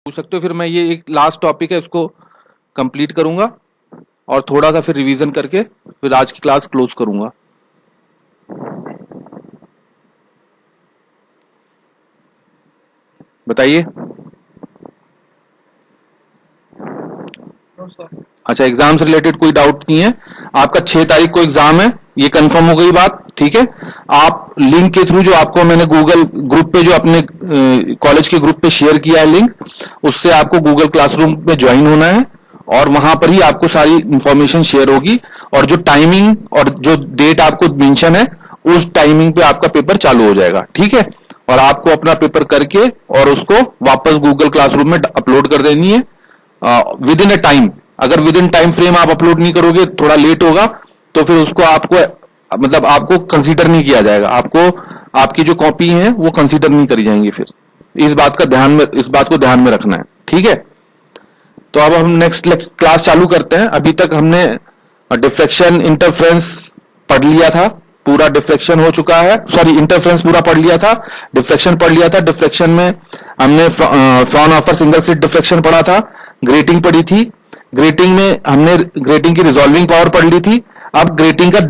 पूछ सकते हो। फिर मैं ये एक लास्ट टॉपिक है उसको कंप्लीट करूंगा और थोड़ा सा फिर रिवीजन करके फिर आज की क्लास क्लोज करूंगा। बताइए। अच्छा, एग्जाम से रिलेटेड कोई डाउट नहीं है? आपका 6 तारीख को एग्जाम है, ये कंफर्म हो गई बात, ठीक है। आप लिंक के थ्रू, जो आपको मैंने गूगल ग्रुप पे, जो अपने कॉलेज के ग्रुप पे शेयर किया है लिंक, उससे आपको गूगल क्लासरूम में ज्वाइन होना है और वहां पर ही आपको सारी इंफॉर्मेशन शेयर होगी। और जो टाइमिंग और जो डेट आपको मेंशन है, उस टाइमिंग पे आपका पेपर चालू हो जाएगा, ठीक है। और आपको अपना पेपर करके और उसको वापस गूगल क्लासरूम में अपलोड कर देनी है विद इन अ टाइम। अगर विद इन टाइम फ्रेम आप अपलोड नहीं करोगे, थोड़ा लेट होगा, तो फिर उसको आपको मतलब आपको कंसीडर नहीं किया जाएगा, आपको आपकी जो कॉपी है वो कंसीडर नहीं करी जाएंगी। फिर इस बात को ध्यान में रखना है, ठीक है। तो अब हम नेक्स्ट क्लास चालू करते हैं। अभी तक हमने डिफ्रेक्शन इंटरफ्रेंस पढ़ लिया था, पूरा डिफ्रेक्शन हो चुका है, सॉरी इंटरफ्रेंस पूरा पढ़ लिया था, डिफ्रेक्शन पढ़ लिया था। डिफ्रेक्शन में हमने फ्रॉन-ऑफर सिंगल स्लिट डिफ्रेक्शन पढ़ा था, ग्रेटिंग पढ़ी थी, ग्रेटिंग में हमने ग्रेटिंग की रिजॉल्विंग पावर पढ़ ली थी। अब ग्रेटिंग का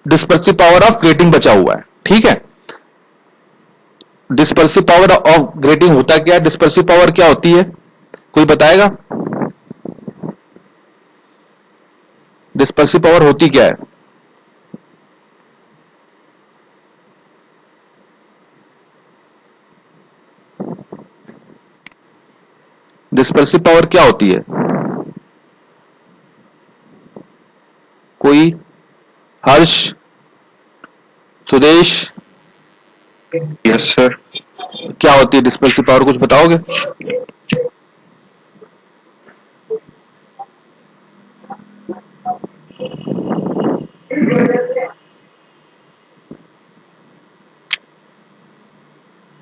डिस्पर्सिव पावर ऑफ ग्रेटिंग बचा हुआ है, ठीक है। डिस्पर्सिव पावर ऑफ ग्रेटिंग होता क्या है? डिस्पर्सिव पावर क्या होती है, कोई बताएगा? डिस्पर्सिव पावर होती क्या है? डिस्पर्सिव पावर क्या होती है? कोई? हर्ष, सुदेश? Yes sir. क्या होती है डिस्पर्सिव पावर, कुछ बताओगे?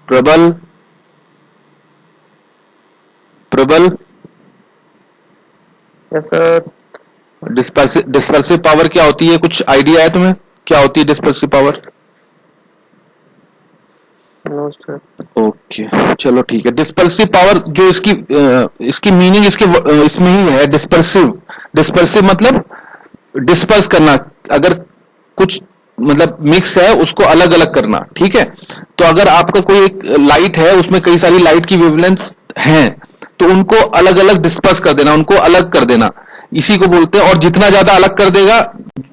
प्रबल, प्रबल? Yes sir. डिस्पर्सिव पावर क्या होती है, कुछ आइडिया है तुम्हें? क्या होती है dispersive power? No sir. Okay, चलो ठीक है। डिस्पर्सिव पावर जो इसकी मीनिंग इसमें ही है। डिस्पर्सिव मतलब डिस्पर्स करना, अगर कुछ मतलब मिक्स है उसको अलग अलग करना, ठीक है। तो अगर आपका कोई एक लाइट है, उसमें कई सारी लाइट की वेवलेंथ हैं, तो उनको अलग अलग डिस्पर्स कर देना, उनको अलग कर देना, इसी को बोलते हैं। और जितना ज्यादा अलग कर देगा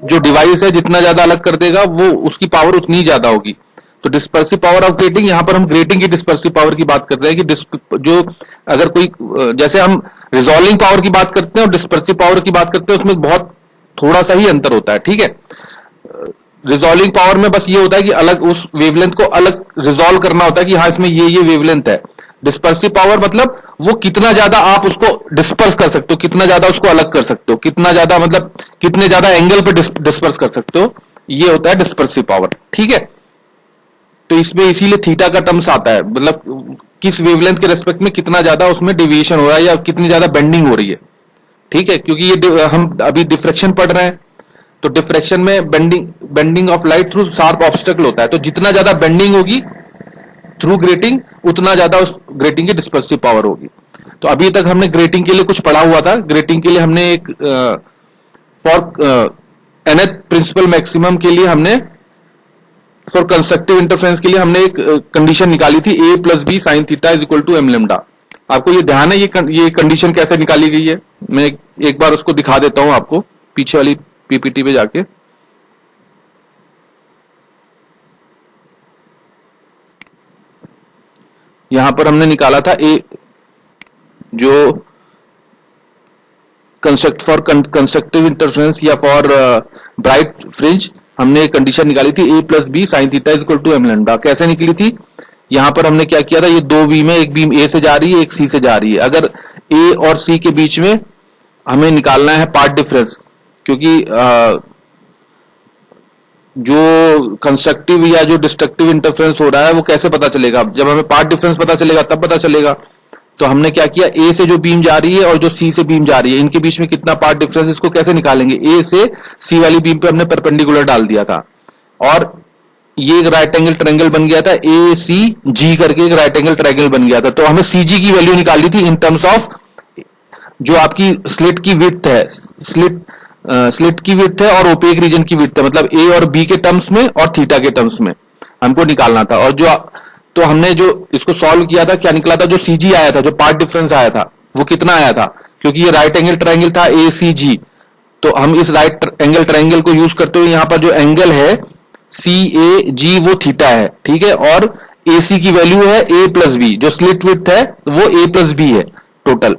जो डिवाइस है, जितना ज्यादा अलग कर देगा वो उसकी पावर उतनी ज्यादा होगी। तो डिस्पर्सिव पावर ऑफ ग्रेटिंग, यहां पर हम ग्रेटिंग की डिस्पर्सिव पावर की बात कर रहे हैं कि जो अगर कोई, जैसे हम रिजॉल्विंग पावर की बात करते हैं और डिस्पर्सिव पावर की बात करते हैं, उसमें बहुत थोड़ा सा ही अंतर होता है, ठीक है। रिजॉल्विंग पावर में बस ये होता है कि अलग उस वेवलेंथ को अलग रिजॉल्व करना होता है कि हाँ इसमें ये वेवलेंथ है। डिस्पर्सिव पावर मतलब वो कितना ज्यादा आप उसको डिस्पर्स कर सकते हो, कितना ज्यादा उसको अलग कर सकते हो, कितना ज्यादा मतलब कितने ज्यादा एंगल पे डिस्पर्स कर सकते हो, ये होता है डिस्पर्सिव पावर, ठीक है। तो इसमें इसीलिए थीटा का टर्म्स आता है, मतलब किस वेवलेंथ के रेस्पेक्ट में कितना ज्यादा उसमें डिविएशन हो रहा है या कितनी ज्यादा बेंडिंग हो रही है, ठीक है। क्योंकि ये हम अभी डिफ्रेक्शन पढ़ रहे हैं, तो डिफ्रेक्शन में bending of light through sharp obstacle होता है। तो जितना ज्यादा बेंडिंग होगी थ्रू ग्रेटिंग, उतना ज्यादा उस ग्रेटिंग की डिस्पर्सिव पावर होगी। तो अभी तक हमने ग्रेटिंग के लिए कुछ पढ़ा हुआ था। ग्रेटिंग के लिए हमने एक फॉर nth प्रिंसिपल मैक्सिमम के लिए हमने, फॉर कंस्ट्रक्टिव इंटरफेरेंस के लिए हमने एक कंडीशन निकाली थी, a plus B sine theta is equal to M lambda. आपको ये ध्यान है ये कंडीशन कैसे निकाली गई है? मैं एक बार उसको दिखा देता हूं आपको, पीछे वाली पीपीटी पे जाके। यहां पर हमने निकाला था ए, जो कंस्ट्रक्टिव इंटरफेरेंस या फॉर ब्राइट फ्रिंज, हमने एक कंडीशन निकाली थी a plus B sine theta is equal to M lambda. कैसे निकली थी? यहां पर हमने क्या किया था, ये दो बीम है, एक बीम a से जा रही है, एक c से जा रही है। अगर a और c के बीच में हमें निकालना है पार्ट डिफरेंस, क्योंकि जो कंस्ट्रक्टिव या जो डिस्ट्रक्टिव इंटरफेरेंस हो रहा है वो कैसे पता चलेगा? जब हमें पार्ट डिफरेंस पता चलेगा तब पता चलेगा। तो हमने क्या किया, ए से जो बीम जा रही है और जो सी से बीम जा रही है, इनके बीच में कितना पार्ट डिफरेंस, इसको कैसे निकालेंगे? ए से सी वाली बीम पे हमने परपेंडिकुलर डाल दिया था और ये एक राइट एंगल ट्रायंगल बन गया था, ए सी जी करके एक राइट एंगल ट्रायंगल बन गया था। तो हमें सी जी की वैल्यू निकालनी थी इन टर्म्स ऑफ जो आपकी स्लिट की विड्थ है, स्लिट की विड्थ है और ओपेक रीजन की विड्थ है, मतलब ए और बी के टर्म्स में और थीटा के टर्म्स में हमको निकालना था। और जो तो हमने जो इसको सॉल्व किया था, क्या निकला था, जो सीजी आया था, जो पार्ट डिफरेंस आया था, वो कितना आया था, क्योंकि ये राइट एंगल ट्रायंगल था ए सी जी, तो हम इस राइट एंगल ट्रायंगल को यूज करते हुए यहां पर जो एंगल है सी ए जी वो थीटा है, ठीक है, और ए सी की वैल्यू है ए प्लस बी, जो स्लिट विड्थ है वो ए प्लस बी है टोटल।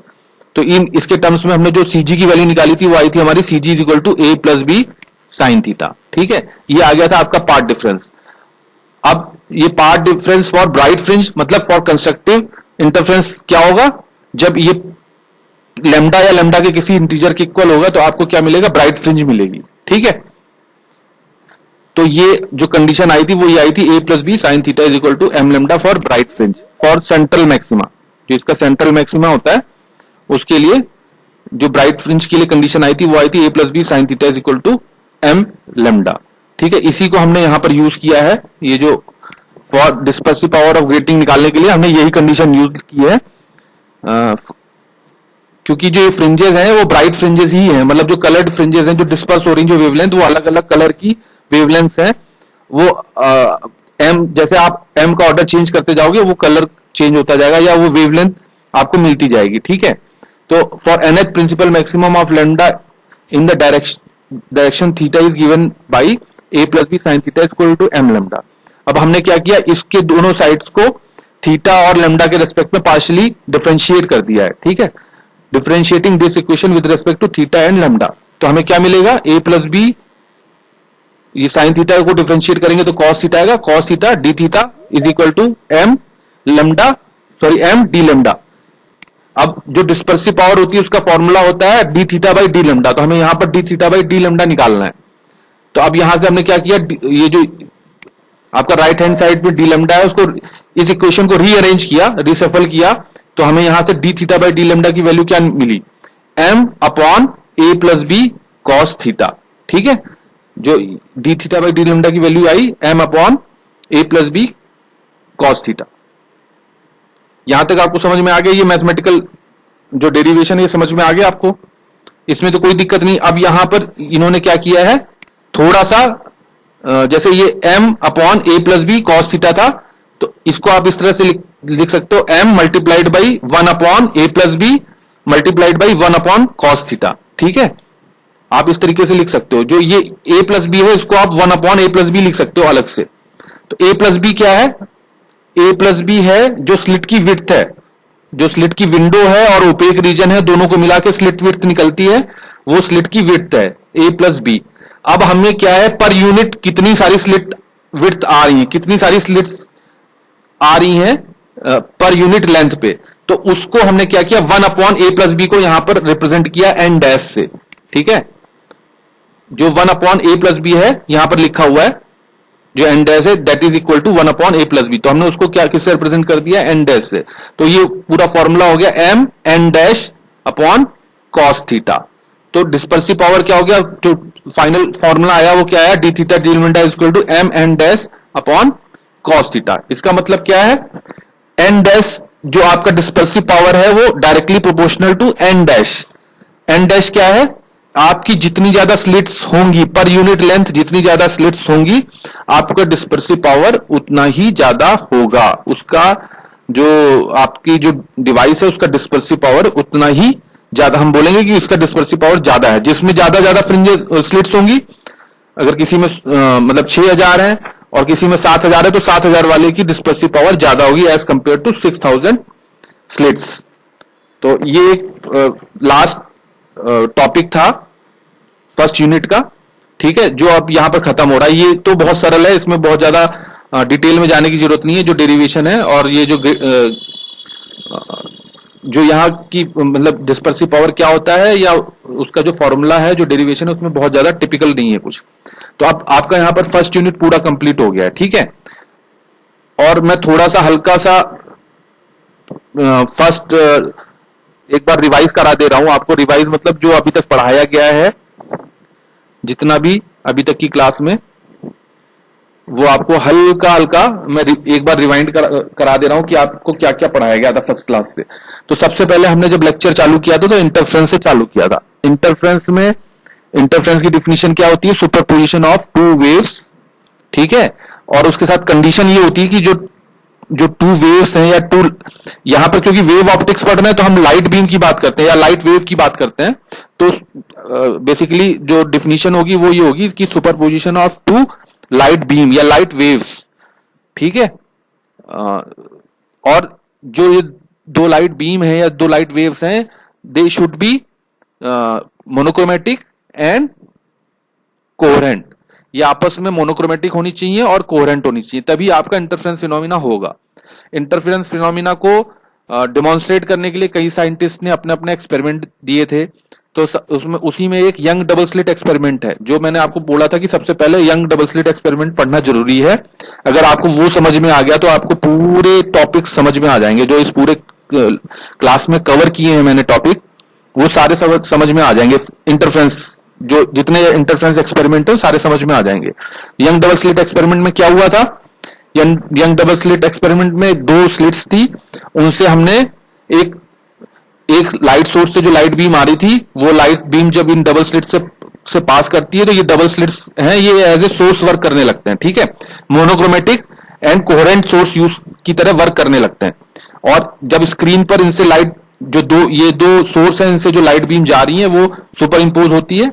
तो इन इसके टर्म्स में हमने जो सीजी की वैल्यू निकाली थी वो आई थी हमारी CG is equal to A plus B sine theta, ठीक है। ये आ गया था आपका पार्ट डिफरेंस। अब ये path difference for bright fringe, मतलब फॉर कंस्ट्रक्टिव इंटरफेरेंस क्या होगा, जब ये लेमडा या लेमडा के किसी इंटीजर के इक्वल होगा तो आपको क्या मिलेगा, ब्राइट फ्रिंज मिलेगी, ठीक है। तो ये जो कंडीशन आई थी वो ये आई थी A plus B sine theta is equal to M lambda for bright fringe for central maxima, जो इसका सेंट्रल मैक्सिमा होता है उसके लिए जो ब्राइट फ्रिंज के लिए कंडीशन आई थी वो आई थी A plus B sine theta is equal to M lambda, ठीक है। इसी को हमने यहां पर यूज किया है, ये जो for dispersive power of grating निकालने के लिए हमने यही कंडीशन यूज की है, क्योंकि जो फ्रिंजेस हैं वो ब्राइट फ्रिंजेस ही हैं, मतलब जो कलर्ड फ्रिंजेस हैं जो डिस्पर्स हो रही जो वेवलेंथ वो अलग अलग कलर की वेवलेंथ है, वो एम जैसे आप एम का ऑर्डर चेंज करते जाओगे वो कलर चेंज होता जाएगा या वो वेवलेंथ आपको मिलती जाएगी, ठीक है। तो for nth principal maximum of lambda in the direction theta is given by A plus B sine theta is equal to M lambda. अब हमने क्या किया, इसके दोनों साइड्स को थीटा और लैम्डा के रेस्पेक्ट में पार्शियली डिफरेंशिएट कर दिया है, ठीक है, differentiating this equation with respect to theta and lambda. तो हमें क्या मिलेगा, ए प्लस बी, ये साइन थीटा को डिफरेंशिएट करेंगे तो कॉस थीटा आएगा, cos theta D theta is equal to M lambda, sorry M D lambda. अब जो डिस्पर्सिव पावर होती है उसका फॉर्मूला होता है D theta by D lambda, तो हमें यहां पर D theta by D lambda निकालना है। तो अब यहां से हमने क्या किया, ये जो आपका राइट हैंड साइड में डी लैम्डा है उसको, इस इक्वेशन को रीअरेंज किया, रिसफल किया, तो हमें यहां से D theta by D lambda की वैल्यू क्या मिली, M upon A plus B cos theta, ठीक है। जो D theta by D lambda की वैल्यू आई M upon A plus B cos theta. यहां तक आपको समझ में आ गया, ये मैथमेटिकल जो डेरिवेशन है ये समझ में आ गया आपको, इसमें तो कोई दिक्कत नहीं। अब यहां पर इन्होंने क्या किया है, थोड़ा सा जैसे ये m upon A plus B cos theta था, तो इसको आप इस तरह से लिख सकते हो m multiplied by 1 upon A plus B multiplied by 1 upon cos theta, ठीक है। आप इस तरीके से लिख सकते हो, जो ये a प्लस बी है इसको आप 1 अपॉन ए प्लस बी लिख सकते हो अलग से। तो a प्लस बी क्या है, ए प्लस बी है जो स्लिट की विड्थ है, जो स्लिट की विंडो है और ओपेक रीजन है, दोनों को मिला के स्लिट विड्थ निकलती है, वो स्लिट की विड्थ है ए प्लस बी। अब हमें क्या है, पर यूनिट कितनी सारी स्लिट विड्थ आ रही है, कितनी सारी स्लिट्स आ रही हैं पर यूनिट लेंथ पे, तो उसको हमने क्या किया, 1 अपॉन ए प्लस बी को यहां पर रिप्रेजेंट किया एन डैश से, ठीक है। जो 1 अपॉन ए प्लस बी है यहां पर लिखा हुआ है, जो एन डैश है that is equal to 1 upon A plus B, तो हमने उसको क्या किससे रिप्रेजेंट कर दिया, एन डैश से। तो ये पूरा फॉर्मूला हो गया M N dash upon cos theta. तो डिस्पर्सिव पावर क्या हो गया, जो फाइनल फॉर्मूला आया वो क्या आया, D theta D lambda is equal to M N dash upon cos theta. इसका मतलब क्या है, एन डैश जो आपका डिस्पर्सिव पावर है वो directly proportional to N dash. N dash क्या है, आपकी जितनी ज्यादा स्लिट्स होंगी पर यूनिट लेंथ, जितनी ज्यादा स्लिट्स होंगी आपका डिस्पर्सिव पावर उतना ही ज्यादा होगा, उसका जो आपकी जो डिवाइस है उसका डिस्पर्सिव पावर उतना ही ज्यादा, हम बोलेंगे कि उसका डिस्पर्सिव पावर ज्यादा है। जिसमें ज्यादा ज्यादा फ्रिंजेस स्लिट्स होंगी, अगर किसी में मतलब 6000 है और किसी में 7000 है तो 7000 वाले की डिस्पर्सिव पावर ज्यादा होगी एज कंपेयर टू 6000 स्लिट्स। तो ये एक लास्ट टॉपिक था फर्स्ट यूनिट का, ठीक है, जो अब यहां पर खत्म हो रहा है। ये तो बहुत सरल है, इसमें बहुत ज्यादा डिटेल में जाने की जरूरत नहीं है, जो डेरिवेशन है और ये जो यहाँ की मतलब डिस्पर्सिव पावर क्या होता है या उसका जो फॉर्मूला है, जो डेरिवेशन है, उसमें बहुत ज्यादा टिपिकल नहीं है कुछ। तो आपका यहाँ पर फर्स्ट यूनिट पूरा कंप्लीट हो गया है, ठीक है। और मैं थोड़ा सा हल्का सा फर्स्ट एक बार रिवाइज करा दे रहा हूं आपको। रिवाइज मतलब जो अभी तक पढ़ाया गया है, जितना भी अभी तक की क्लास में, वो आपको हल्का हल्का मैं एक बार रिवाइंड करा दे रहा हूं कि आपको क्या क्या पढ़ाया गया था फर्स्ट क्लास से। तो सबसे पहले हमने जब लेक्चर चालू किया था तो इंटरफ्रेंस से चालू किया था। इंटरफ्रेंस की डिफिनीशन क्या होती है? सुपरपोजिशन ऑफ टू वेव्स, ठीक है। और उसके साथ कंडीशन ये होती है कि जो जो टू वेव्स हैं या टू, यहां पर क्योंकि वेव ऑप्टिक्स पढ़ रहे हैं तो हम लाइट बीम की बात करते हैं या लाइट वेव की बात करते हैं। तो बेसिकली जो डिफिनीशन होगी वो ये होगी कि superposition of two light beam या लाइट वेव्स, ठीक है। और जो ये दो लाइट बीम है या दो लाइट वेव्स हैं, they should be monochromatic and coherent. ये आपस में मोनोक्रोमेटिक होनी चाहिए और कोहेरेंट होनी चाहिए, तभी आपका इंटरफेरेंस फिनोमिना होगा। इंटरफेरेंस फिनोमिना को डेमोन्स्ट्रेट करने के लिए कई साइंटिस्ट ने अपने अपने एक्सपेरिमेंट दिए थे। तो उसमें उसी में एक यंग डबल स्लिट एक्सपेरिमेंट है, जो मैंने आपको बोला था कि सबसे पहले यंग डबल स्लिट एक्सपेरिमेंट पढ़ना जरूरी है। अगर आपको वो समझ में आ गया तो आपको पूरे टॉपिक समझ में आ जाएंगे। जो इस पूरे क्लास में कवर किए हैं मैंने टॉपिक, वो सारे समझ में आ जाएंगे। इंटरफेरेंस, जो जितने इंटरफेरेंस एक्सपेरिमेंट है सारे समझ में आ जाएंगे। यंग डबल स्लिट एक्सपेरिमेंट में क्या हुआ था? यंग डबल स्लिट एक्सपेरिमेंट में दो स्लिट्स थी, उनसे हमने एक लाइट सोर्स से जो लाइट बीम आ रही थी, वो लाइट बीम जब इन डबल स्लिट से पास करती है तो ये डबल स्लिट्स हैं, ये एज ए सोर्स वर्क करने लगते हैं, ठीक है। Monochromatic and coherent source use की तरह वर्क करने लगते हैं। और जब स्क्रीन पर इनसे लाइट, जो ये दो सोर्स हैं, इनसे जो लाइट बीम जा रही है वो सुपर इंपोज होती है,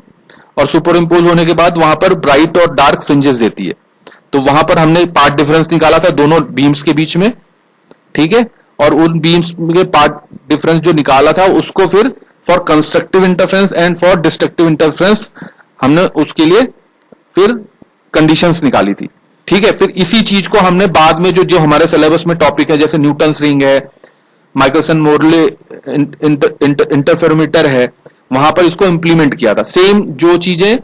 और सुपर इंपोज होने के बाद वहां पर ब्राइट और डार्क फ्रिंजेस देती है। तो वहां पर हमने पार्ट डिफरेंस निकाला था दोनों बीम्स के बीच में, ठीक है। और उन बीम्स के पार्ट डिफरेंस जो निकाला था उसको फिर for constructive interference and for destructive interference हमने उसके लिए फिर कंडीशंस निकाली थी, ठीक है। फिर इसी चीज को हमने बाद में जो जो हमारे सिलेबस में टॉपिक है, जैसे न्यूटन्स रिंग है, माइकलसन मोरले इंटरफेरोमीटर है, वहां पर इसको इंप्लीमेंट किया था। सेम जो चीजें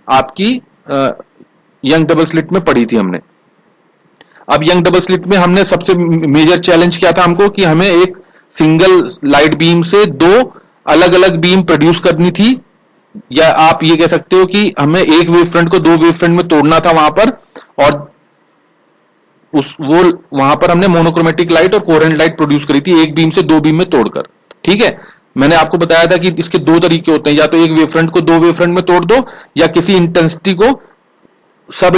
आपकी यंग डबल स्लिट में पढ़ी थी हमने। अब यंग डबल स्लिट में हमने सबसे मेजर चैलेंज किया था हमको कि हमें एक सिंगल लाइट बीम से दो अलग अलग बीम प्रोड्यूस करनी थी, या आप ये कह सकते हो कि हमें एक वेव फ्रंट को दो वेव फ्रंट में तोड़ना था वहां पर। और वो वहां पर हमने मोनोक्रोमेटिक लाइट और कोहेरेंट लाइट प्रोड्यूस करी थी, एक बीम से दो बीम में तोड़कर, ठीक है। मैंने आपको बताया था कि इसके दो तरीके होते हैं, या तो एक वेव फ्रंट को दो वेव फ्रंट में तोड़ दो, या किसी इंटेंसिटी को सब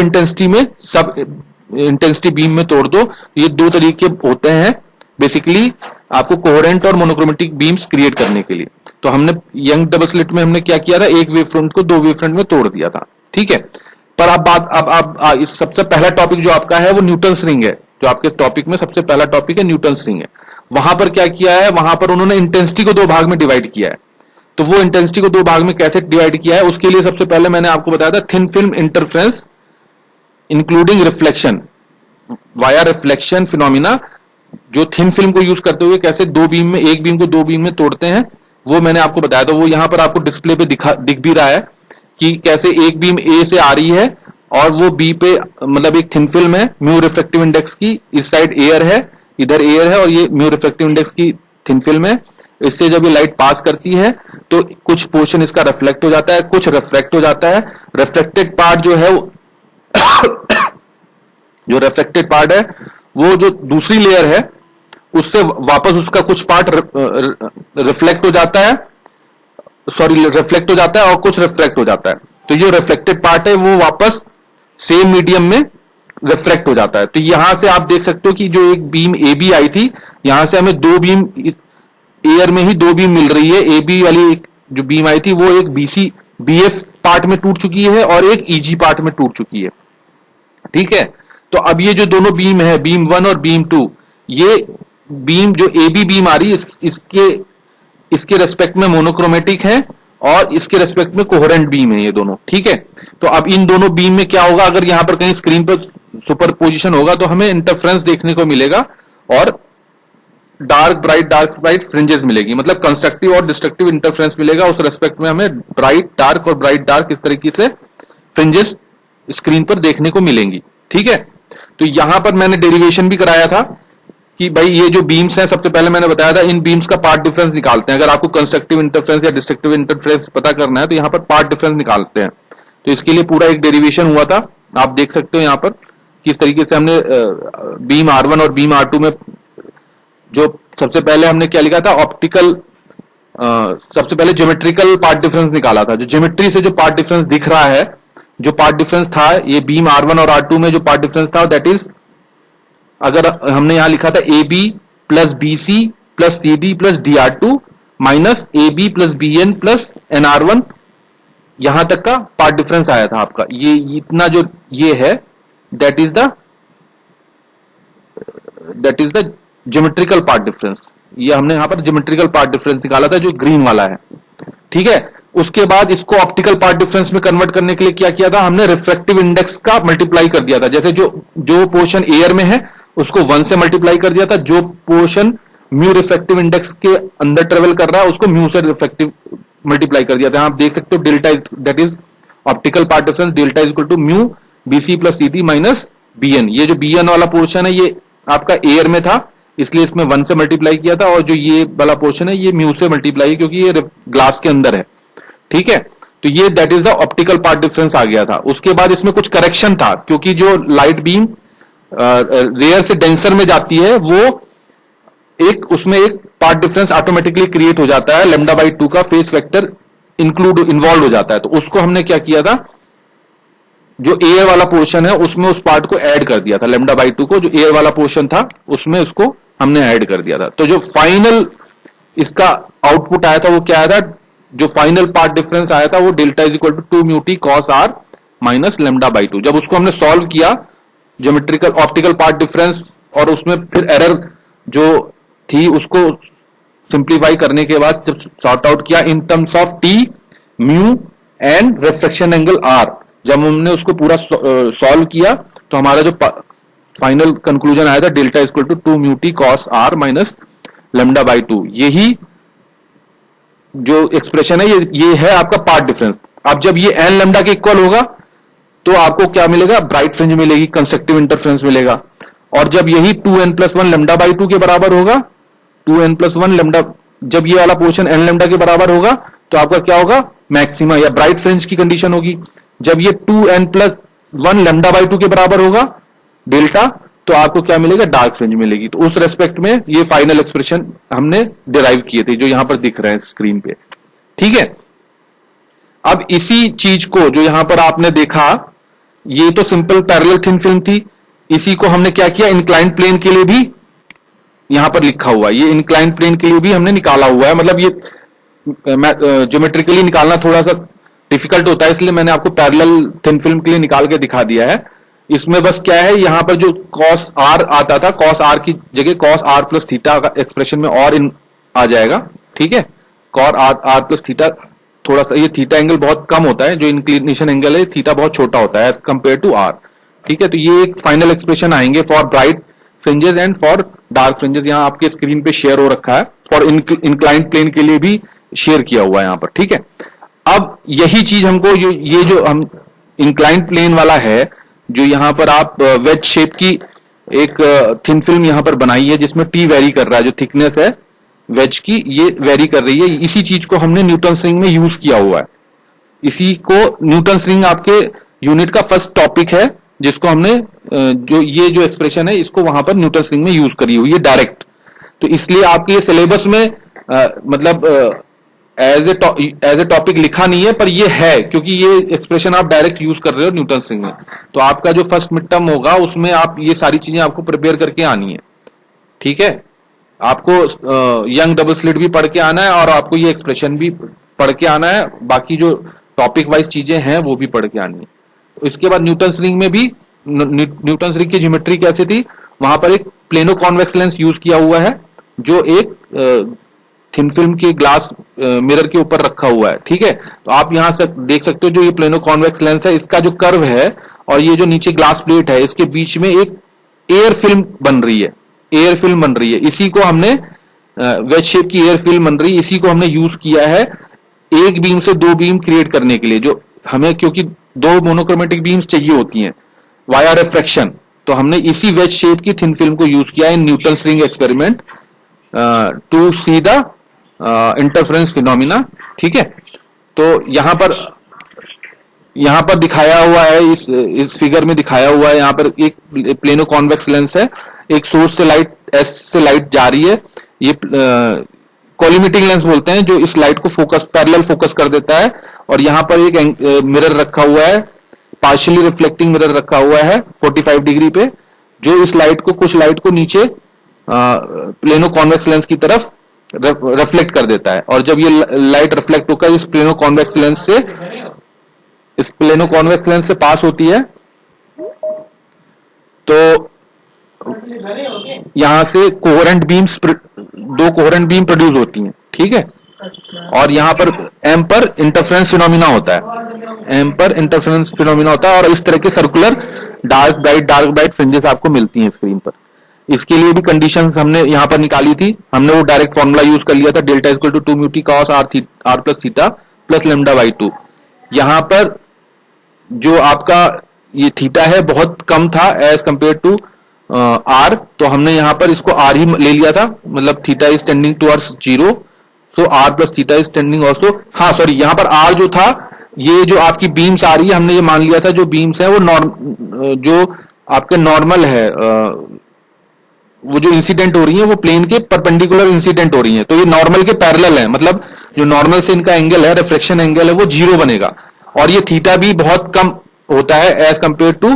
इंटेंसिटी बीम में तोड़ दो। ये दो तरीके होते हैं बेसिकली आपको कोहेरेंट और मोनोक्रोमेटिक बीम्स क्रिएट करने के लिए। तो हमने यंग डबल स्लिट में हमने क्या किया था, एक वेव फ्रंट को दो वेव फ्रंट में तोड़ दिया था, ठीक है। पर अब इस सबसे पहला टॉपिक जो आपका है वो न्यूटन्स रिंग है। जो आपके टॉपिक में सबसे पहला टॉपिक है न्यूटन्स रिंग है। वहां पर क्या किया है, वहां पर उन्होंने इंटेंसिटी को दो भाग में डिवाइड किया है। तो वो इंटेंसिटी को दो भाग में कैसे डिवाइड किया है, उसके लिए सबसे पहले मैंने आपको बताया था thin film interference including reflection via reflection phenomena. जो थिन फिल्म को यूज करते हुए कैसे दो बीम में, एक बीम को दो बीम में तोड़ते हैं, वो मैंने आपको बताया। तो वो यहां पर आपको डिस्प्ले पे दिख भी रहा है कि कैसे एक बीम ए से आ रही है और वो बी पे, मतलब एक थिन फिल्म है म्यू रिफ्रेक्टिव इंडेक्स की, इस साइड एयर है, इधर एयर है, और ये म्यू रिफ्रेक्टिव इंडेक्स की थिन फिल्म है। इससे जब ये लाइट पास करती है तो कुछ पोर्शन इसका रिफ्लेक्ट हो जाता है, कुछ रिफ्रैक्ट हो जाता है। रिफ्लेक्टेड पार्ट जो है जो रिफ्लेक्टेड पार्ट है वो जो दूसरी लेयर है उससे वापस उसका कुछ पार्ट रिफ्लेक्ट हो जाता है, रिफ्लेक्ट हो जाता है, और कुछ रिफ्रैक्ट हो जाता है। तो जो रिफ्लेक्टेड पार्ट है वो वापस सेम मीडियम में रिफ्रैक्ट हो जाता है। तो यहां से आप देख सकते हो कि जो एक बीम ए बी आई थी, यहां से हमें दो बीम एयर में ही दो बीम मिल रही है। ए बी वाली एक जो बीम आई थी वो एक बी एफ पार्ट में टूट चुकी है और एक ईजी पार्ट में टूट चुकी है, ठीक है। तो अब ये जो दोनों बीम है, बीम 1 और बीम 2, ये बीम जो ए बी बीम आ रही है इसके रेस्पेक्ट में मोनोक्रोमेटिक है और इसके रेस्पेक्ट में कोहेरेंट बीम है ये दोनों, ठीक है। तो अब इन दोनों बीम में क्या होगा, अगर यहां पर कहीं स्क्रीन पर सुपरपोजिशन होगा तो हमें इंटरफेरेंस देखने को मिलेगा और डार्क ब्राइट फ्रिंजेस मिलेगी, मतलब कंस्ट्रक्टिव और डिस्ट्रक्टिव इंटरफेरेंस मिलेगा। उस रेस्पेक्ट में हमें ब्राइट डार्क और ब्राइट डार्क इस तरीके से फ्रिंजेस स्क्रीन पर देखने को मिलेंगी, ठीक है। तो यहां पर मैंने डेरिवेशन भी कराया था कि भाई ये जो बीम्स हैं, सबसे पहले मैंने बताया था इन बीम्स का पार्ट डिफरेंस निकालते हैं। अगर आपको कंस्ट्रक्टिव इंटरफेरेंस या डिस्ट्रक्टिव इंटरफेरेंस पता करना है तो यहां पर पार्ट डिफरेंस निकालते हैं। तो इसके लिए पूरा एक डेरिवेशन हुआ था, आप देख सकते हो यहां पर किस तरीके से हमने बीम R1 और बीम R2 में जो सबसे पहले हमने क्या लिखा था, ऑप्टिकल सबसे पहले ज्योमेट्रिकल पार्ट डिफरेंस निकाला था। जो ज्योमेट्री से जो पार्ट डिफरेंस दिख रहा है, जो पार्ट डिफरेंस था ये बीम R1 और R2 में जो पार्ट डिफरेंस था, दैट इज, अगर हमने यहां लिखा था AB plus BC plus CD plus DR2 minus AB plus BN plus NR1, यहां तक का पार्ट डिफरेंस आया था आपका। ये इतना जो ये है, that is the geometrical path difference. ये हमने यहां पर ज्योमेट्रिकल पार्ट डिफरेंस निकाला था, जो ग्रीन वाला है, ठीक है। उसके बाद इसको ऑप्टिकल पार्ट डिफरेंस में कन्वर्ट करने के लिए क्या किया था, हमने रिफ्रैक्टिव इंडेक्स का मल्टीप्लाई कर दिया था। जैसे जो पोर्शन एयर में है उसको 1 से मल्टीप्लाई कर दिया था, जो पोर्शन म्यू रिफ्रैक्टिव इंडेक्स के अंदर ट्रेवल कर रहा है उसको म्यू से रिफ्रैक्टिव मल्टीप्लाई कर दिया था। आप देख सकते हो delta, that is optical part difference, delta is equal to mu BC plus CD minus BN। ये जो BN वाला पोर्शन है ये आपका एयर में था, इसलिए इसमें 1 से मल्टीप्लाई किया था, और जो ये वाला पोर्शन है ये म्यू से मल्टीप्लाई है क्योंकि ये ग्लास के अंदर है, ठीक है। तो ये that is the optical part difference आ गया था। उसके बाद इसमें कुछ करेक्शन था, क्योंकि जो लाइट बीम रेयर से डेंसर में जाती है वो उसमें एक पार्ट डिफरेंस ऑटोमेटिकली क्रिएट हो जाता है, λ/2 का फेस वेक्टर इन्वॉल्व हो जाता है। तो उसको हमने क्या किया था, जो एयर वाला पोर्शन है उसमें उस पार्ट को ऐड कर दिया था, λ/2 को, जो एयर वाला पोर्शन था उसमें उसको हमने ऐड कर दिया था। तो जो फाइनल इसका आउटपुट आया था वो क्या आया था, जो फाइनल पार्ट डिफरेंस आया था वो delta is equal to 2 mu T cos R minus λ/2। जब उसको हमने सॉल्व किया ज्योमेट्रिकल ऑप्टिकल पार्ट डिफरेंस, और उसमें फिर एरर जो थी उसको सिंप्लीफाई करने के बाद जब सॉर्ट आउट किया in terms of T, mu and reflection angle R, जब हमने उसको पूरा सॉल्व किया तो हमारा जो फाइनल कंक्लूजन आया था delta is equal to 2 mu T cos R minus λ/2। यही जो एक्सप्रेशन है ये है आपका पार्ट डिफरेंस। अब जब ये n लैम्डा के इक्वल होगा तो आपको क्या मिलेगा, ब्राइट फ्रिंज मिलेगी, कंस्ट्रक्टिव इंटरफेरेंस मिलेगा। और जब यही 2n+1 λ/2 के बराबर होगा, 2n+1 लैम्डा, जब ये वाला पोर्शन n लैम्डा के बराबर होगा तो आपका क्या होगा, मैक्सिमा या ब्राइट फ्रिंज की कंडीशन होगी। जब ये 2n+1 λ/2 के बराबर होगा डेल्टा, तो आपको क्या मिलेगा, डार्क फ्रिंज मिलेगी। तो उस रेस्पेक्ट में ये फाइनल एक्सप्रेशन हमने डिराइव किए थे, जो यहां पर दिख रहे हैं स्क्रीन पे, ठीक है। अब इसी चीज को जो यहां पर आपने देखा, ये तो सिंपल पैरेलल थिन फिल्म थी, इसी को हमने क्या किया, इंक्लाइंड प्लेन के लिए भी यहां पर लिखा हुआ है, ये इंक्लाइंड प्लेन के लिए भी हमने निकाला हुआ है। मतलब ये ज्योमेट्रिकली निकालना थोड़ा सा डिफिकल्ट होता है, इसलिए मैंने आपको पैरेलल थिन फिल्म के लिए निकाल के दिखा दिया है। इसमें बस क्या है, यहां पर जो cos R आता था, cos R की जगह cos R प्लस थीटा का एक्सप्रेशन में और इन आ जाएगा, ठीक है। cos R प्लस थीटा, थोड़ा सा ये थीटा एंगल बहुत कम होता है, जो इंक्लिनेशन एंगल है थीटा बहुत छोटा होता है एज कंपेयर टू R, ठीक है। तो ये एक फाइनल एक्सप्रेशन आएंगे for bright fringes and for dark fringes, यहाँ आपके स्क्रीन पे शेयर हो रखा है, फॉर इंक्लाइंड प्लेन के लिए भी शेयर किया हुआ है यहाँ पर, ठीक है। अब यही चीज हमको ये जो हम इंक्लाइंड प्लेन वाला है, जो यहां पर आप वेज शेप की एक थिन फिल्म यहां पर बनाई है जिसमें T वेरी कर रहा है, जो थिकनेस है वेज की ये वेरी कर रही है, इसी चीज को हमने न्यूटन रिंग में यूज किया हुआ है। इसी को न्यूटन रिंग आपके यूनिट का फर्स्ट टॉपिक है, जिसको हमने जो एक्सप्रेशन है इसको वहां पर न्यूटन रिंग में यूज करी हुई है डायरेक्ट। तो इसलिए आपके ये सिलेबस में मतलब एज ए टॉपिक लिखा नहीं है, पर ये है क्योंकि ये एक्सप्रेशन आप डायरेक्ट यूज कर रहे हो न्यूटन रिंग में। तो आपका जो फर्स्ट मिड टर्म होगा उसमें आप ये सारी चीजें आपको प्रिपेयर करके आनी है, ठीक है। आपको यंग डबल स्लिट भी पढ़ के आना है और आपको ये एक्सप्रेशन भी पढ़ के आना है, बाकी जो टॉपिक वाइज चीजें हैं वो भी पढ़ के आनी है। इसके बाद न्यूटन रिंग में भी, न्यूटन रिंग की ज्योमेट्री कैसे थी, वहां पर एक प्लेनो कॉन्वेक्स लेंस यूज किया हुआ है, जो एक थिन फिल्म के ग्लास मिरर के ऊपर रखा हुआ है, ठीक है। तो आप यहां से देख सकते हो, जो ये प्लेनो कॉन्वेक्स लेंस है इसका जो कर्व है और ये जो नीचे ग्लास प्लेट है, इसके बीच में एक एयर फिल्म बन रही है, एयर फिल्म बन रही है। इसी को हमने वेज शेप की एयर फिल्म बन रही है, इसी को हमने यूज किया है एक बीम से दो बीम क्रिएट करने के लिए, जो हमें क्योंकि दो मोनोक्रोमेटिक बीम्स चाहिए होती हैं वाया रिफ्रैक्शन, तो हमने इसी वेज शेप की थिन फिल्म को यूज किया in Newton ring experiment to see the interference phenomena, ठीक है। तो यहां पर यहाँ पर दिखाया हुआ है, इस फिगर में दिखाया हुआ है, यहाँ पर एक प्लेनो कॉन्वेक्स लेंस है, एक सोर्स से लाइट, एस से लाइट जा रही है, ये कॉलिमेटिंग लेंस बोलते हैं, जो इस लाइट को फोकस, पैरेलल फोकस कर देता है। और यहाँ पर एक मिरर रखा हुआ है, पार्शियली रिफ्लेक्टिंग मिरर रखा हुआ है 45 डिग्री पे, जो इस लाइट को, कुछ लाइट को नीचे प्लेनो कॉन्वेक्स लेंस की तरफ रिफ्लेक्ट कर देता है। और जब ये लाइट रिफ्लेक्ट होकर इस प्लेनो कॉन्वेक्स लेंस से पास होती है, तो यहां से कोहेरेंट बीम्स, दो कोहेरेंट बीम प्रोड्यूस होती हैं, ठीक है। और यहाँ पर एम पर इंटरफेरेंस फिनोमिना होता है, एम पर इंटरफेरेंस फिनोमिना होता है, और इस तरह के सर्कुलर डार्क ब्राइट फ्रिंजेस आपको मिलती हैं स्क्रीन पर। इसके लिए भी कंडीशंस हमने यहाँ पर निकाली थी, हमने वो डायरेक्ट फॉर्मूला यूज कर लिया था, delta equal to 2 mu T cos R plus theta plus lambda by 2। यहाँ पर जो आपका ये थीटा है बहुत कम था एज कंपेयर टू आर, तो हमने यहाँ पर इसको आर ही ले लिया था, मतलब theta is tending towards 0, so R plus theta is tending also, हाँ सॉरी, यहाँ पर आर जो था, ये जो आपकी बीम्स आ रही है, हमने ये मान लिया था जो बीम्स है वो जो आपके नॉर्मल है, वो जो इंसिडेंट हो रही है वो प्लेन के परपेंडिकुलर इंसिडेंट हो रही है, तो ये नॉर्मल के पैरेलल है, मतलब जो नॉर्मल से इनका एंगल है, रिफ्लेक्शन एंगल है, वो 0 बनेगा। और ये थीटा भी बहुत कम होता है एज कंपेयर टू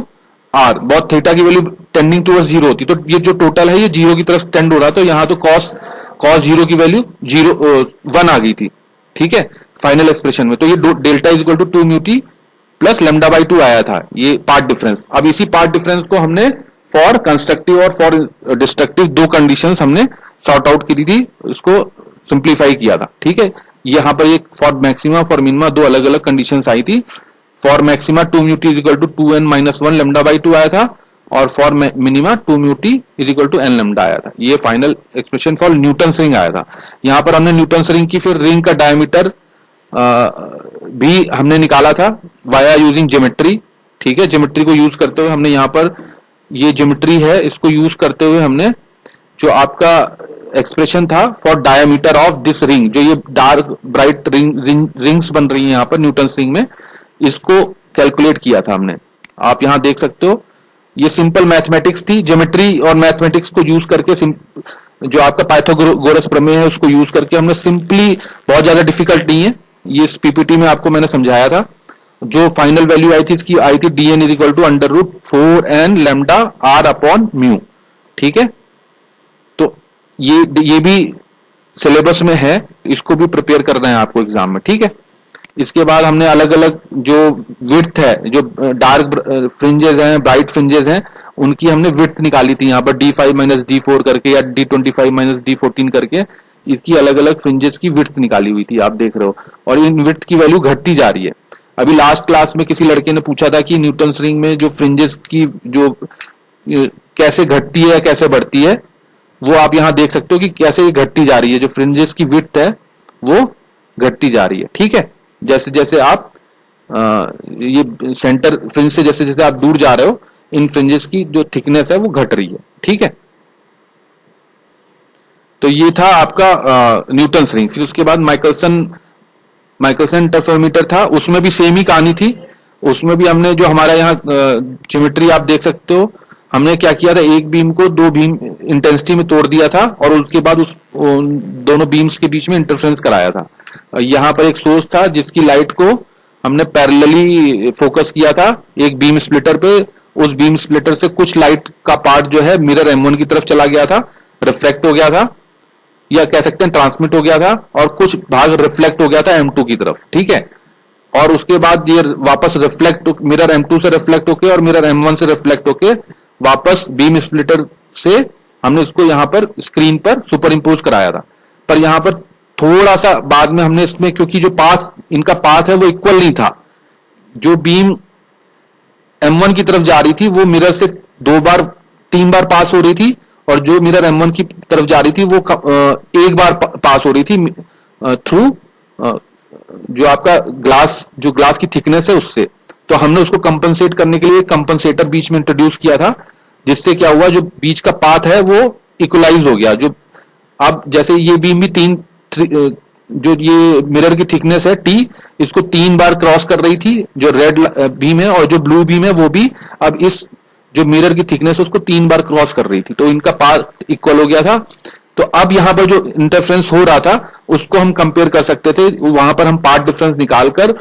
आर, बहुत थीटा की वैल्यू टेंडिंग टुवर्ड्स 0 होती है, तो ये जो टोटल है ये 0 की तरफ टेंड हो रहा है, तो यहाँ तो कॉस 0 की वैल्यू 1 आ गई थी, ठीक है, फाइनल एक्सप्रेशन में। तो ये delta is equal to 2 mu T plus lambda by 2 आया था, ये पार्ट डिफरेंस। अब इसी पार्ट डिफरेंस को हमने फॉर कंस्ट्रक्टिव और फॉर डिस्ट्रक्टिव दो कंडीशंस हमने सॉर्ट आउट की थी, उसको सिंप्लीफाई किया था, ठीक है। यहाँ पर एक फॉर मैक्सिमा फॉर मिनिमा दो अलग अलग कंडीशंस आई थी। For maxima 2 mu T equal to 2n minus 1 lambda by 2 आया था, और for minima 2 mu T is equal to n lambda आया था। ये final expression for Newton's ring आया था। यहाँ पर हमने न्यूटन्स रिंग की फिर रिंग का डायमीटर भी हमने निकाला था वाया यूजिंग ज्योमेट्री, ठीक है। ज्योमेट्री को यूज करते हुए हमने यहाँ पर ये ज्योमेट्री है, इसको यूज करते हुए हमने जो आपका एक्सप्रेशन था for diameter of this ring, जो ये डार्क ब्राइट रिंग्स बन रही है यहाँ पर न्यूटन्स रिंग में, इसको कैलकुलेट किया था हमने। आप यहाँ देख सकते हो, ये सिंपल मैथमेटिक्स थी, ज्योमेट्री और मैथमेटिक्स को यूज करके, जो आपका पाइथागोरस प्रमेय है उसको यूज करके हमने सिंपली, बहुत ज्यादा डिफिकल्ट नहीं है, ये इस पीपीटी में आपको मैंने समझाया था। जो फाइनल वैल्यू आई थी इसकी आई थी dn is equal to under root 4n lambda R upon mu, ठीक है। तो ये भी सिलेबस में है, इसको भी प्रिपेयर करना है आपको एग्जाम में, ठीक है। इसके बाद हमने अलग अलग जो विड्थ है, जो डार्क फ्रिंजेस हैं, ब्राइट फ्रिंजेस हैं, उनकी हमने विड्थ निकाली थी यहाँ पर D5 माइनस D4 करके या D25 माइनस D14 करके, इसकी अलग अलग फ्रिंजेस की विड्थ निकाली हुई थी, आप देख रहे हो। और इन विड्थ की वैल्यू घटती जा रही है। अभी लास्ट क्लास में किसी लड़के ने पूछा था कि न्यूटन्स रिंग में जो फ्रिंजेस की जो कैसे घटती है कैसे बढ़ती है, वो आप यहाँ देख सकते हो कि कैसे घटती जा रही है, जो फ्रिंजेस की विड्थ है वो घटती जा रही है, ठीक है। जैसे जैसे आप ये सेंटर फ्रिंज से जैसे जैसे आप दूर जा रहे हो, इन फ्रिंजेस की जो थिकनेस है वो घट रही है, ठीक है। तो ये था आपका न्यूटन्स रिंग। फिर उसके बाद माइकलसन इंटरफेरोमीटर था, उसमें भी सेम ही कहानी थी। उसमें भी हमने जो हमारा यहाँ ज्योमेट्री आप देख सकते हो, हमने क्या किया था, एक बीम को दो बीम इंटेंसिटी में तोड़ दिया था, और उसके बाद उन दोनों बीम्स के बीच में इंटरफेरेंस कराया था। यहाँ पर एक सोर्स था जिसकी लाइट को हमने पैरेलली फोकस किया था एक बीम स्प्लिटर पे। उस बीम स्प्लिटर से कुछ लाइट का पार्ट जो है मिरर M1 की तरफ चला गया था, रिफ्लेक्ट हो गया था, या कह सकते हैं ट्रांसमिट हो गया था, और कुछ भाग रिफ्लेक्ट हो गया था M2 की तरफ, ठीक है। और उसके बाद ये वापस रिफ्लेक्ट, मिरर M2 से रिफ्लेक्ट होके और मिरर M1 से रिफ्लेक्ट होके वापस बीम स्प्लिटर से हमने उसको यहाँ पर स्क्रीन पर सुपर इम्पोज कराया था। पर यहाँ पर थोड़ा सा बाद में हमने इसमें, क्योंकि जो पाथ, इनका पाथ है वो इक्वल नहीं था, जो बीम M1 की तरफ जा रही थी वो मिरर से 3 बार पास हो रही थी, और जो मिरर M1 की तरफ जा रही थी वो एक बार पास हो रही थी थ्रू जो आपका ग्लास की थिकनेस है उससे। तो हमने उसको कंपनसेट करने के लिए कंपनसेटर बीच में इंट्रोड्यूस किया था, जिससे क्या हुआ, जो बीच का पाथ है वो इक्वलाइज हो गया। जो अब जैसे ये बीम भी जो ये मिरर की थिकनेस है टी, इसको 3 बार क्रॉस कर रही थी, जो रेड बीम है और जो ब्लू बीम है वो भी अब इस जो मिरर की थिकनेस है उसको 3 बार क्रॉस कर रही थी, तो इनका पाथ इक्वल हो गया था। तो अब यहां पर जो इंटरफ्रेंस हो रहा था उसको हम कंपेयर कर सकते थे, वहां पर हम पाथ डिफरेंस निकालकर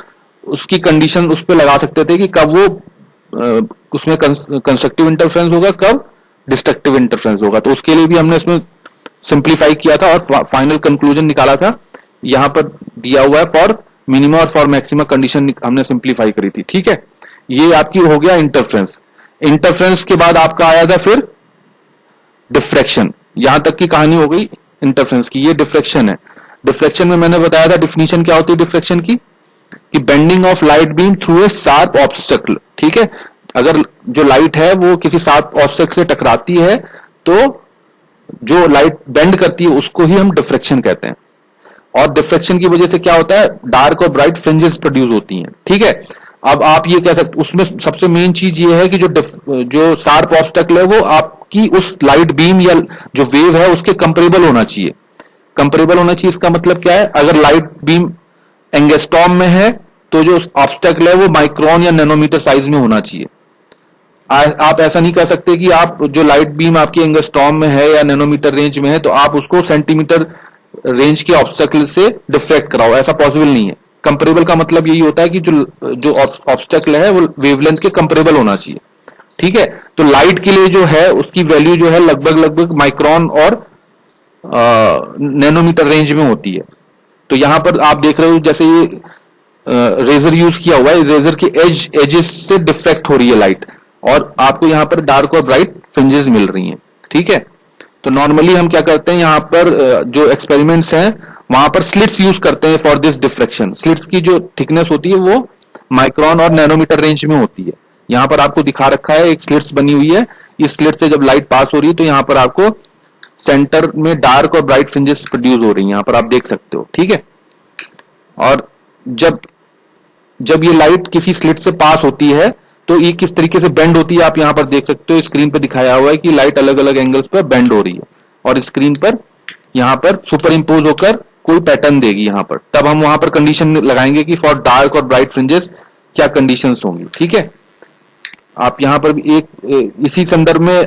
उसकी कंडीशन उस पर लगा सकते थे कि कब वो उसमें कंस्ट्रक्टिव इंटरफ्रेंस होगा, कब डिस्ट्रक्टिव इंटरफ्रेंस होगा। तो उसके लिए भी हमने इसमें सिंप्लीफाई किया था और फाइनल कंक्लूजन निकाला था, यहां पर दिया हुआ है फॉर मिनिमम और फॉर मैक्सिमम कंडीशन हमने सिंप्लीफाई करी थी। ठीक है, ये आपकी हो गया इंटरफ्रेंस। इंटरफ्रेंस के बाद आपका आया था फिर डिफ्रैक्शन, यहां तक की कहानी हो गई इंटरफ्रेंस की। ये डिफ्रैक्शन है। डिफ्रैक्शन में मैंने बताया था डिफिनीशन क्या होती है डिफ्रैक्शन की, कि bending of light beam through a sharp obstacle. ठीक है, अगर जो लाइट है वो किसी शार्प ऑब्स्टेकल से टकराती है तो जो लाइट बेंड करती है उसको ही हम डिफ्रैक्शन कहते हैं। और डिफ्रैक्शन की वजह से क्या होता है, डार्क और ब्राइट फ्रिंजेस प्रोड्यूस होती हैं। ठीक है, अब आप ये कह सकते, उसमें सबसे मेन चीज ये है कि जो शार्प ऑब्स्टेकल है वो आपकी उस लाइट बीम या जो वेव है उसके कंपेरेबल होना चाहिए। कंपेरेबल होना चाहिए इसका मतलब क्या है, अगर लाइट बीम एंगस्ट्रॉम में है तो जो ऑब्स्टेकल है वो माइक्रोन या नैनोमीटर साइज में होना चाहिए। आप ऐसा नहीं कह सकते कि आप जो लाइट बीम आपकी एंगस्ट्रॉम में है या नैनोमीटर रेंज में है तो आप उसको सेंटीमीटर रेंज के ऑब्स्टेकल से डिफ्रेक्ट कराओ, ऐसा पॉसिबल नहीं है। कंपेरेबल का मतलब यही होता है कि जो ऑब्स्टेकल है वो वेवलेंथ के कंपेरेबल होना चाहिए। ठीक है, तो लाइट के लिए जो है उसकी वैल्यू जो है लगभग माइक्रोन और नैनोमीटर रेंज में होती है। तो यहां पर आप देख रहे हो जैसे ये रेजर यूज किया हुआ है, रेजर के एजेस से डिफ्रेक्ट हो रही है लाइट और आपको यहां पर डार्क और ब्राइट फ्रिंजेस मिल रही हैं। ठीक है, तो नॉर्मली हम क्या करते हैं, यहां पर जो एक्सपेरिमेंट्स हैं वहां पर स्लिट्स यूज करते हैं फॉर दिस डिफ्रेक्शन। स्लिट्स की जो थिकनेस होती है वो माइक्रोन और नैनोमीटर रेंज में होती है। यहां पर आपको दिखा रखा है एक स्लिट्स बनी हुई है, इस स्लिट से जब लाइट पास हो रही है तो यहां पर आपको सेंटर में डार्क और ब्राइट फ्रिंजेस प्रोड्यूस हो रही हैं, यहां पर आप देख सकते हो। ठीक है, और जब जब ये लाइट किसी स्लिट से पास होती है तो ये किस तरीके से बेंड होती है आप यहां पर देख सकते हो। स्क्रीन पर दिखाया हुआ है कि लाइट अलग अलग एंगल्स पर बेंड हो रही है और स्क्रीन पर यहां पर सुपर इंपोज होकर कोई पैटर्न देगी यहां पर, तब हम वहां पर कंडीशन लगाएंगे कि फॉर डार्क और ब्राइट फ्रिंजेस क्या कंडीशंस होंगी। ठीक है, आप यहां पर भी एक इसी संदर्भ में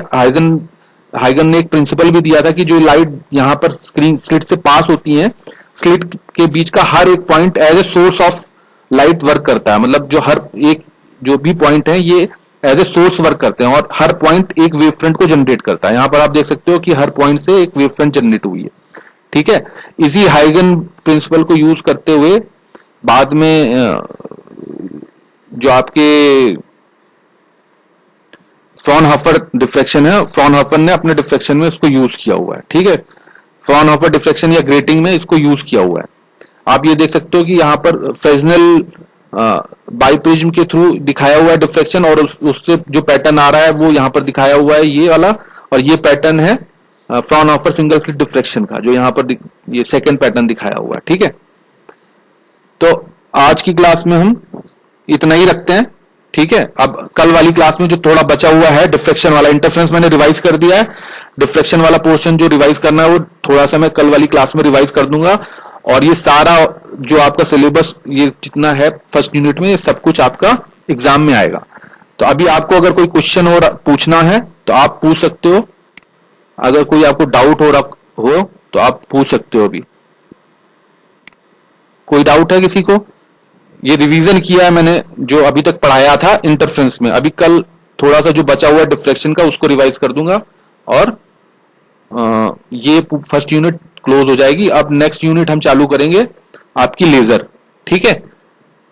हाइगन ने एक प्रिंसिपल भी दिया था कि जो लाइट यहां पर स्क्रीन स्लिट से पास होती है, स्लिट के बीच का हर एक point as a source of light work करता है। मतलब जो हर एक जो भी पॉइंट है ये एज ए सोर्स वर्क करते हैं और हर पॉइंट एक वेव फ्रंट को जनरेट करता है। यहां पर आप देख सकते हो कि हर पॉइंट से एक वेव फ्रंट जनरेट हुई है। ठीक है, इसी हाइगन प्रिंसिपल को यूज करते हुए बाद में जो आपके फ्रॉनहोफर डिफ्रैक्शन है, फ्रॉनहोफर ने अपने डिफ्रैक्शन में इसको यूज किया हुआ है। ठीक है, फ्रॉनहोफर डिफ्रैक्शन या ग्रेटिंग में इसको यूज किया हुआ है। आप ये देख सकते हो कि यहाँ पर फ्रेस्नेल बाइप्रिज्म के थ्रू दिखाया हुआ है डिफ्रैक्शन और उससे जो पैटर्न आ रहा है वो यहाँ पर दिखाया हुआ है ये वाला, और ये पैटर्न है फ्रॉनहोफर सिंगल स्लिट डिफ्रैक्शन का जो यहाँ पर ये सेकेंड पैटर्न दिखाया हुआ है। ठीक है, तो आज की क्लास में हम इतना ही रखते हैं। ठीक है, अब कल वाली क्लास में जो थोड़ा बचा हुआ है डिफ्रैक्शन वाला, इंटरफेरेंस मैंने रिवाइज कर दिया है, डिफ्रैक्शन वाला पोर्शन जो रिवाइज करना है वो थोड़ा सा मैं कल वाली क्लास में रिवाइज कर दूंगा। और ये सारा जो आपका सिलेबस ये जितना है फर्स्ट यूनिट में, ये सब कुछ आपका एग्जाम में आएगा। तो अभी आपको अगर कोई क्वेश्चन हो पूछना है तो आप पूछ सकते हो, अगर कोई आपको डाउट हो तो आप पूछ सकते हो। अभी कोई डाउट है किसी को? ये रिवीजन किया है मैंने जो अभी तक पढ़ाया था इंटरफेरेंस में, अभी कल थोड़ा सा जो बचा हुआ है डिफ्रैक्शन का उसको रिवाइज कर दूंगा और ये फर्स्ट यूनिट क्लोज हो जाएगी। अब नेक्स्ट यूनिट हम चालू करेंगे आपकी लेजर। ठीक है,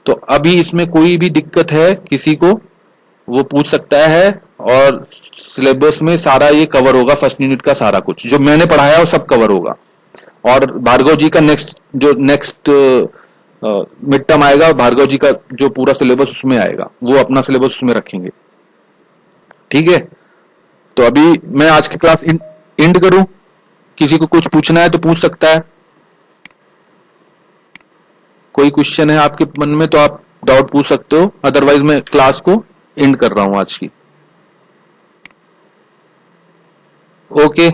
तो अभी इसमें कोई भी दिक्कत है किसी को वो पूछ सकता है और सिलेबस में सारा ये कवर होगा, फर्स्ट यूनिट का सारा कुछ जो मैंने पढ़ाया वो सब कवर होगा। और भार्गव जी का नेक्स्ट मिड टर्म आएगा, भार्गव जी का जो पूरा सिलेबस उसमें आएगा, वो अपना सिलेबस उसमें रखेंगे। ठीक है, तो अभी मैं आज की क्लास एंड करूं, किसी को कुछ पूछना है तो पूछ सकता है। कोई क्वेश्चन है आपके मन में तो आप डाउट पूछ सकते हो, अदरवाइज मैं क्लास को एंड कर रहा हूं आज की। ओके।